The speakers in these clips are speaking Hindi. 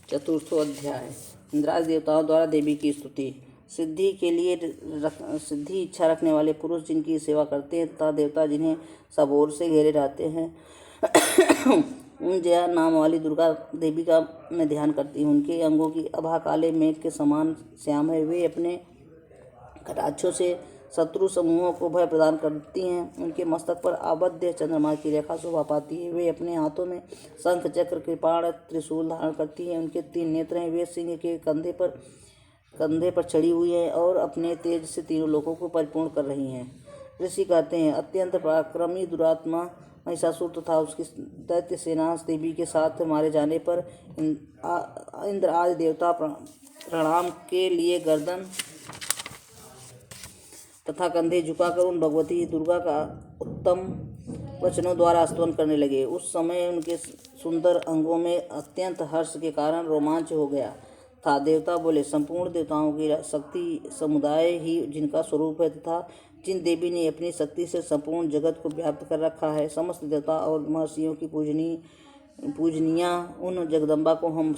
चतुर्थो अध्याय। इंद्रादि देवताओं द्वारा देवी की स्तुति। सिद्धि के लिए सिद्धि इच्छा रखने वाले पुरुष जिनकी सेवा करते हैं तथा देवता जिन्हें सब ओर से घेरे रहते हैं उन जया नाम वाली दुर्गा देवी का मैं ध्यान करती हूँ। उनके अंगों की आभा काले मेघ के समान श्याम है। वे अपने कटाक्षों से शत्रु समूहों को भय प्रदान करती हैं। उनके मस्तक पर आबद्ध चंद्रमा की रेखा शोभा पाती है। वे अपने हाथों में शंख चक्र कृपाण त्रिशूल धारण करती हैं। उनके 3 नेत्र हैं। वे सिंह के कंधे पर चढ़ी हुई हैं और अपने तेज से तीनों लोगों को परिपूर्ण कर रही हैं। ऋषि कहते हैं, अत्यंत पराक्रमी दुरात्मा महिषासुर तथा उसकी दैत्य सेना देवी के साथ मारे जाने पर इंद्र आदि देवता प्रणाम के लिए गर्दन तथा कंधे झुकाकर उन भगवती दुर्गा का उत्तम वचनों द्वारा स्तवन करने लगे। उस समय उनके सुंदर अंगों में अत्यंत हर्ष के कारण रोमांच हो गया था। देवता बोले, संपूर्ण देवताओं की शक्ति समुदाय ही जिनका स्वरूप है तथा जिन देवी ने अपनी शक्ति से संपूर्ण जगत को व्याप्त कर रखा है, समस्त देवता और महर्षियों की पूजनिया उन जगदम्बा को हम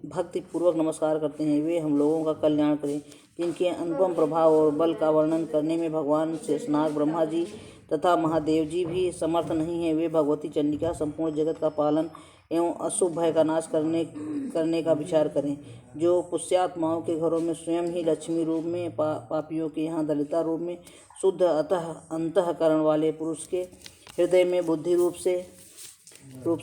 भक्ति पूर्वक नमस्कार करते हैं। वे हम लोगों का कल्याण करें। जिनके अनुपम प्रभाव और बल का वर्णन करने में भगवान शेषनाग ब्रह्मा जी तथा महादेव जी भी समर्थ नहीं है। वे भगवती चंडिका संपूर्ण जगत का पालन एवं अशुभ भय का नाश करने का विचार करें। जो पुण्यात्माओं के घरों में स्वयं ही लक्ष्मी रूप में, पापियों के यहाँ दलिता रूप में, शुद्ध अंतःकरण वाले पुरुष के हृदय में बुद्धि रूप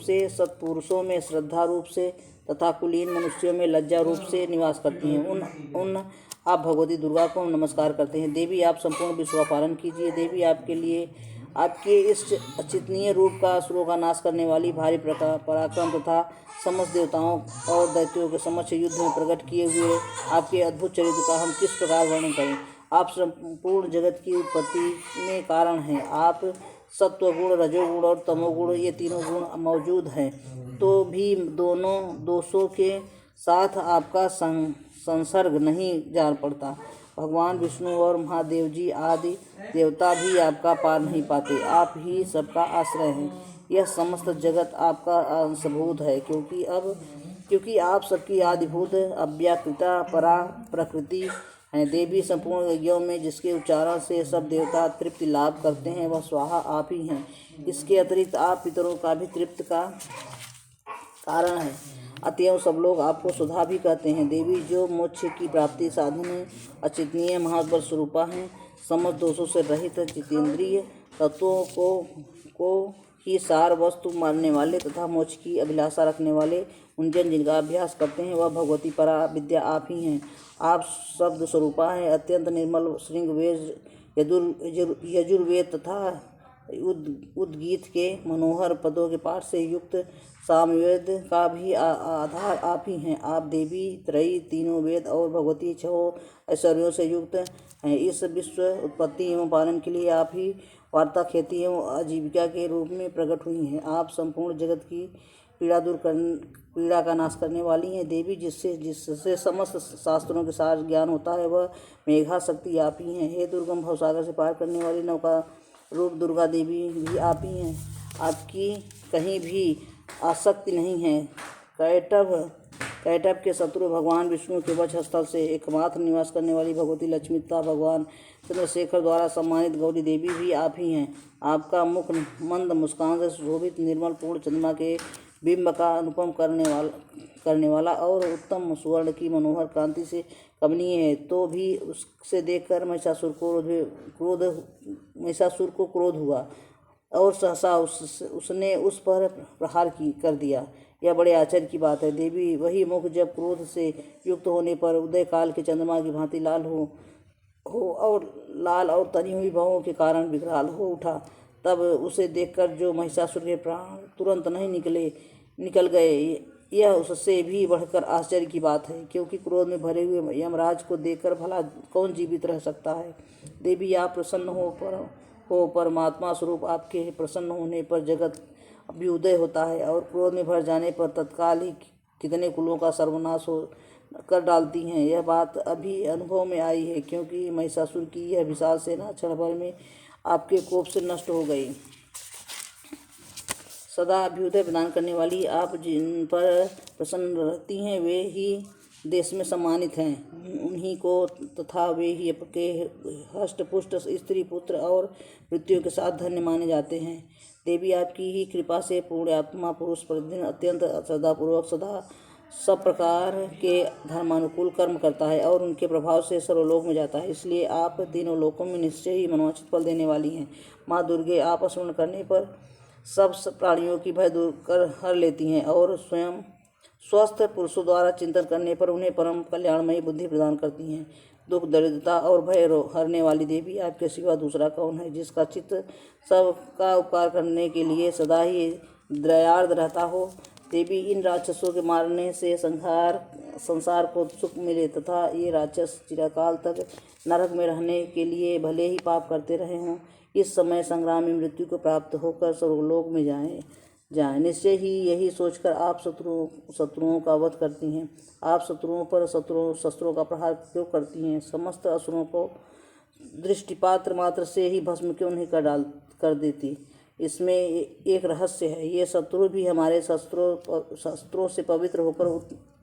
से, सत्पुरुषों में श्रद्धा रूप से तथा कुलीन मनुष्यों में लज्जा रूप से निवास करती हैं, उन आप भगवती दुर्गा को नमस्कार करते हैं। देवी, आप संपूर्ण विश्व का पालन कीजिए। देवी, आपके इस अचिंतनीय रूप का असुरों का नाश करने वाली भारी पराक्रम तथा समस्त देवताओं और दैत्यों के समक्ष युद्ध में प्रकट किए हुए आपके अद्भुत चरित्र का हम किस प्रकार वर्णन करें। आप संपूर्ण जगत की उत्पत्ति में कारण हैं। आप सत्वगुण, रजोगुण और तमोगुण ये तीनों गुण मौजूद हैं तो भी दोनों दोषों के साथ आपका संसर्ग नहीं जान पड़ता। भगवान विष्णु और महादेव जी आदि देवता भी आपका पार नहीं पाते। आप ही सबका आश्रय हैं। यह समस्त जगत आपका अंशभूत है क्योंकि आप सबकी आदिभूत अव्याकृता परा प्रकृति हैं। देवी, संपूर्ण यज्ञों में जिसके उच्चारण से सब देवता तृप्ति लाभ करते हैं वह स्वाहा आप ही हैं। इसके अतिरिक्त आप पितरों का भी तृप्ति का कारण है। अतएव सब लोग आपको सुधा भी कहते हैं। देवी, जो मोक्ष की प्राप्ति साधन है, अचिंतनीय महाबल स्वरूपा हैं, समस्त दोषों से रहित जितेंद्रिय तत्वों को ही सार वस्तु मानने वाले तथा मोक्ष की अभिलाषा रखने वाले उनजन जिनका अभ्यास करते हैं वह भगवती परा विद्या आप ही हैं। आप शब्द स्वरूपा हैं। अत्यंत निर्मल श्रृंग वेद, यजुर्वेद तथा उद्गीत के मनोहर पदों के पाठ से युक्त सामवेद का भी आधार आप ही हैं। आप देवी त्रयी, तीनों वेद और भगवती 6 ऐश्वर्यों से युक्त हैं। इस विश्व उत्पत्ति एवं पालन के लिए आप ही वार्ता, खेती एवं आजीविका के रूप में प्रकट हुई हैं। आप संपूर्ण जगत की पीड़ा का नाश करने वाली हैं। देवी, जिससे समस्त शास्त्रों के सार ज्ञान होता है वह मेघा शक्ति आप ही हैं। हे दुर्गम भवसागर से पार करने वाली नौका रूप दुर्गा देवी भी आप ही हैं। आपकी कहीं भी आसक्ति नहीं है। कैटभ के शत्रु भगवान विष्णु के वक्षस्थल से एकमात्र निवास करने वाली भगवती लक्ष्मी तथा भगवान चंद्रशेखर द्वारा सम्मानित गौरी देवी भी आप ही हैं। आपका मुख मंद मुस्कान से शोभित निर्मल पूर्ण चंद्रमा के बिंब का अनुपम करने वाला और उत्तम सुवर्ण की मनोहर कांति से कमनीय है। तो भी उससे देखकर महिषासुर को क्रोध हुआ और सहसा उसने उस पर प्रहार कर दिया। यह बड़े आश्चर्य की बात है। देवी, वही मुख जब क्रोध से युक्त होने पर उदय काल के चंद्रमा की भांति लाल और तनी हुई भवों के कारण विकराल हो उठा, तब उसे देखकर जो महिषासुर के प्राण तुरंत नहीं निकल गए, यह उससे भी बढ़कर आश्चर्य की बात है। क्योंकि क्रोध में भरे हुए यमराज को देखकर भला कौन जीवित रह सकता है। देवी, आप प्रसन्न हो परमात्मा स्वरूप आपके प्रसन्न होने पर जगत अभ्युदय होता है और क्रोध में भर जाने पर तत्काल ही कितने कुलों का सर्वनाश कर डालती हैं। यह बात अभी अनुभव में आई है क्योंकि महिषासुर की यह विशाल सेना क्षण भर में आपके कोप से नष्ट हो गई। सदा अभ्युदय प्रदान करने वाली आप जिन पर प्रसन्न रहती हैं वे ही देश में सम्मानित हैं। उन्हीं को तथा वे ही आपके हष्ट पुष्ट स्त्री पुत्र और मृत्यु के साथ धन्य माने जाते हैं। देवी आपकी ही कृपा से पूर्ण आत्मा पुरुष प्रतिदिन अत्यंत श्रद्धापूर्वक सदा सब प्रकार के धर्मानुकूल कर्म करता है और उनके प्रभाव से सर्वलोक में जाता है। इसलिए आप तीनों लोकों में निश्चय ही मनोवांछित फल देने वाली हैं। माँ दुर्गे आप स्मरण करने पर सब प्राणियों की भय दूर कर हर लेती हैं और स्वयं स्वस्थ पुरुषों द्वारा चिंतन करने पर उन्हें परम कल्याणमयी बुद्धि प्रदान करती हैं। दुख दरिद्रता और भय हरने वाली देवी आपके सिवा दूसरा कौन है जिसका चित्त सबका उपकार करने के लिए सदा ही दयार्द रहता हो। देवी इन राक्षसों के मारने से संसार को सुख मिले तथा ये राक्षस चिरकाल तक नरक में रहने के लिए भले ही पाप करते रहे हों, इस समय संग्राम में मृत्यु को प्राप्त होकर स्वर्गलोक में जाएं। निश्चय ही यही सोचकर आप शत्रुओं का वध करती हैं। आप शत्रुओं पर शस्त्रों का प्रहार क्यों करती हैं? समस्त असुरों को दृष्टिपात्र मात्र से ही भस्म क्यों नहीं कर देती? इसमें एक रहस्य है। ये शत्रु भी हमारे शस्त्रों से पवित्र होकर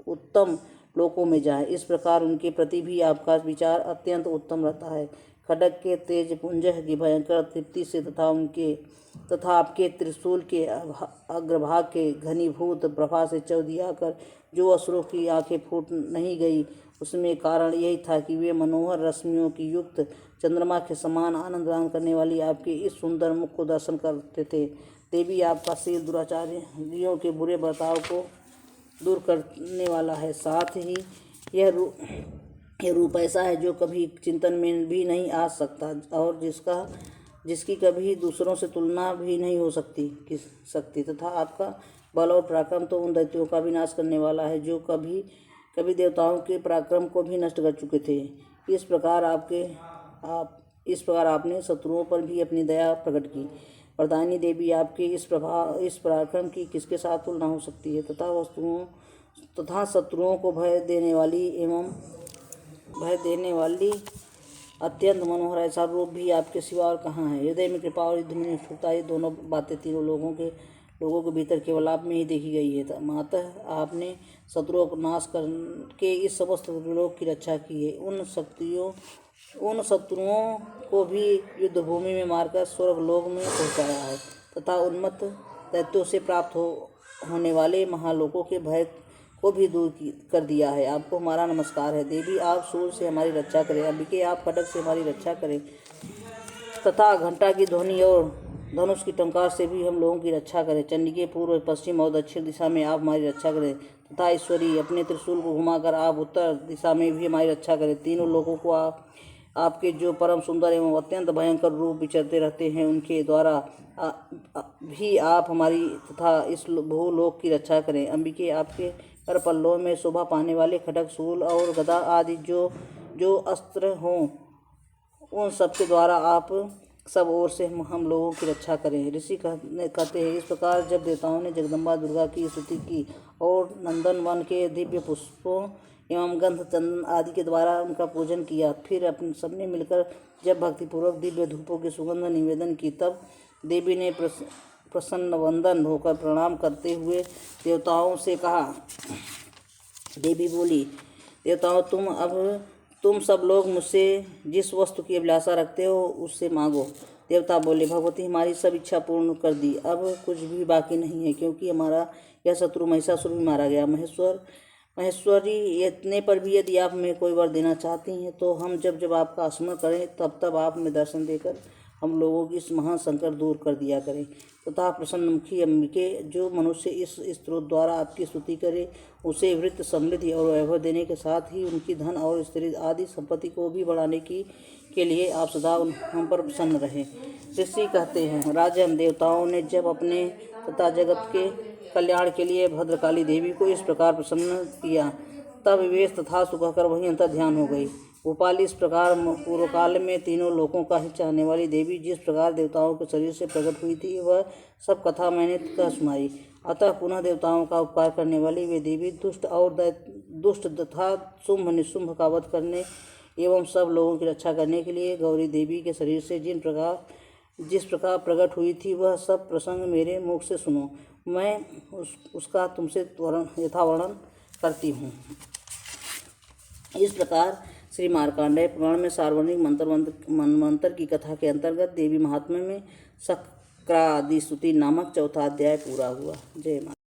उत्तम लोकों में जाए, इस प्रकार उनके प्रति भी आपका विचार अत्यंत उत्तम रहता है। खड्ग के तेज पुंज की भयंकर तृप्ति से तथा आपके त्रिशूल के अग्रभाग के घनीभूत प्रभा से चौधिया कर जो असुरों की आंखें फूट नहीं गई, उसमें कारण यही था कि वे मनोहर रश्मियों की युक्त चंद्रमा के समान आनंद प्रदान करने वाली आपके इस सुंदर मुख को दर्शन करते थे। देवी आपका शील दुराचारियों के बुरे बर्ताव को दूर करने वाला है। साथ ही यह रूप ऐसा है जो कभी चिंतन में भी नहीं आ सकता और जिसकी कभी दूसरों से तुलना भी नहीं हो सकती तथा आपका बल और पराक्रम तो उन दैत्यों का विनाश करने वाला है जो कभी देवताओं के पराक्रम को भी नष्ट कर चुके थे। इस प्रकार आपने शत्रुओं पर भी अपनी दया प्रकट की। वरदायिनी देवी आपके इस पराक्रम की किसके साथ तुलना हो सकती है तथा शत्रुओं को भय देने वाली अत्यंत मनोहर ऐसा रूप भी आपके सिवा और कहाँ है? हृदय में कृपा और युद्ध में निष्ठुरता, ये दोनों बातें तीनों लोगों के भीतर केवल आप में ही देखी गई है। मातः आपने शत्रुओं को नाश करके इस समस्त लोक की रक्षा की है। उन शत्रुओं को भी युद्ध भूमि में मारकर स्वर्ग लोक में पहुँचाया है तथा उन्मत्त दैत्यों से प्राप्त होने वाले महालोकों के भय को भी दूर कर दिया है। आपको हमारा नमस्कार है। देवी आप सूर्य से हमारी रक्षा करें, अंबिके आप खड्ग से हमारी रक्षा करें तथा घंटा की ध्वनि और धनुष की टंकार से भी हम लोगों की रक्षा करें। चंडिके पूर्व पश्चिम और दक्षिण दिशा में आप हमारी रक्षा करें तथा ईश्वरी अपने त्रिशूल को घुमाकर आप उत्तर दिशा में भी हमारी रक्षा करें। तीनों लोगों को आपके जो परम सुंदर एवं अत्यंत भयंकर रूप विचरते रहते हैं उनके द्वारा भी आप हमारी तथा इस भूलोक की रक्षा करें। अंबिके आपके कर पल्लों में शोभा पाने वाले खड्ग, शूल और गदा आदि जो अस्त्र हों उन सब के द्वारा आप सब ओर से हम लोगों की रक्षा करें। ऋषि कहते हैं, इस प्रकार जब देवताओं ने जगदम्बा दुर्गा की स्तुति की और नंदन वन के दिव्य पुष्पों एवं गंध चंदन आदि के द्वारा उनका पूजन किया, फिर सबने मिलकर जब भक्तिपूर्वक दिव्य धूपों की सुगंध निवेदन की, तब देवी ने प्रसन्न वंदन होकर प्रणाम करते हुए देवताओं से कहा। देवी बोली, देवताओं तुम सब लोग मुझसे जिस वस्तु की अभिलाषा रखते हो उससे मांगो। देवता बोले, भगवती हमारी सब इच्छा पूर्ण कर दी, अब कुछ भी बाकी नहीं है, क्योंकि हमारा यह शत्रु महिषासुर भी मारा गया। महेश्वरी इतने पर भी यदि आप हमें कोई वर देना चाहती हैं तो हम जब आपका स्मरण करें तब आप हमें दर्शन देकर हम लोगों की इस महान संकट दूर कर दिया करें तथा प्रसन्नमुखी अंबिके जो मनुष्य इस स्त्रोत द्वारा आपकी स्तुति करे उसे वृत्त समृद्धि और वैभव देने के साथ ही उनकी धन और स्त्री आदि संपत्ति को भी बढ़ाने के लिए आप सदा हम पर प्रसन्न रहें। ऋषि कहते हैं, राजन देवताओं ने जब अपने तथा जगत के कल्याण के लिए भद्रकाली देवी को इस प्रकार प्रसन्न किया, तब विवेश तथा सुखकर वहीं अंतर ध्यान हो गई। गोपाल, इस प्रकार पूर्व काल में तीनों लोकों का हित चाहने वाली देवी जिस प्रकार देवताओं के शरीर से प्रकट हुई थी वह सब कथा मैंने कह सुनाई। अतः पुनः देवताओं का उपकार करने वाली वे देवी दुष्ट तथा शुंभ निशुंभ का वध करने एवं सब लोगों की रक्षा करने के लिए गौरी देवी के शरीर से जिन प्रकार जिस प्रकार प्रकट हुई थी वह सब प्रसंग मेरे मुख से सुनो। मैं उसका तुमसे यथावर्णन करती हूँ। इस प्रकार श्री मार्कंडेय पुराण में सार्वजनिक मंत्र की कथा के अंतर्गत देवी महात्म्य में शक्रादि स्तुति नामक चौथा अध्याय पूरा हुआ। जय माता।